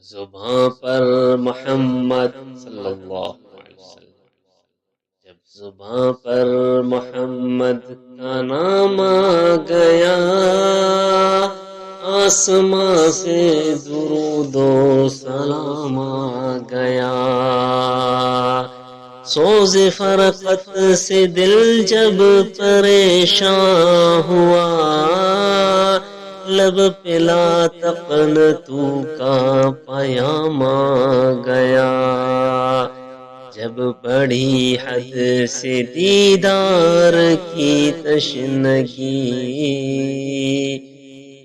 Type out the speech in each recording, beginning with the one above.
زباں پر محمد صلی اللہ علیہ وسلم، جب زباں پر محمد کا نام آ گیا، آسماں سے درود و سلام آ گیا۔ سوز فرقت سے دل جب پریشان ہوا، لب پلا تقن تو کا پیام آ گیا۔ جب بڑی حد سے دیدار کی تشنگی،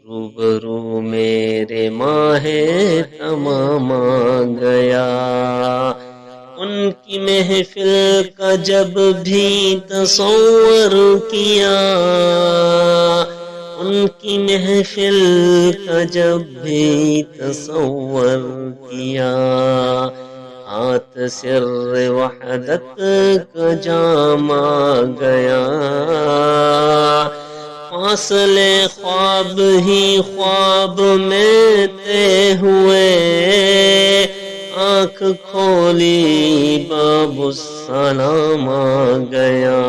روبرو میرے ماہ تمام آ گیا۔ ان کی محفل کا جب بھی تصور کیا، ان کی محفل کا جب بھی تصور کیا، ہاتھ سر وحدت کا جام آ گیا۔ فاصلے خواب ہی خواب میں طے ہوئے، آنکھ کھولی باب السلام آ گیا،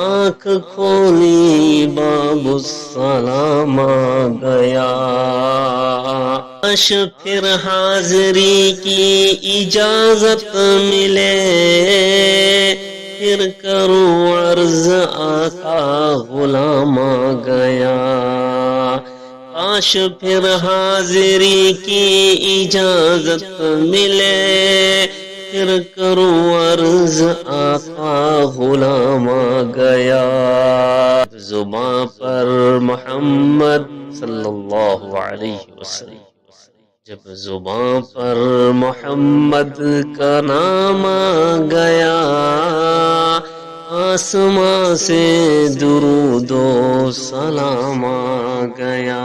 آنکھ کھولی باب السلام آ گیا۔ کاش پھر حاضری کی اجازت ملے، پھر کروں عرض آقا غلام آ گیا۔ کاش پھر حاضری کی اجازت ملے، پھر کروں عرض آقا غلام آ گیا۔ زباں پر محمد صلی اللہ علیہ وسلم، جب زباں پر محمد کا نام آ گیا، آسماں سے درود و سلام آ گیا۔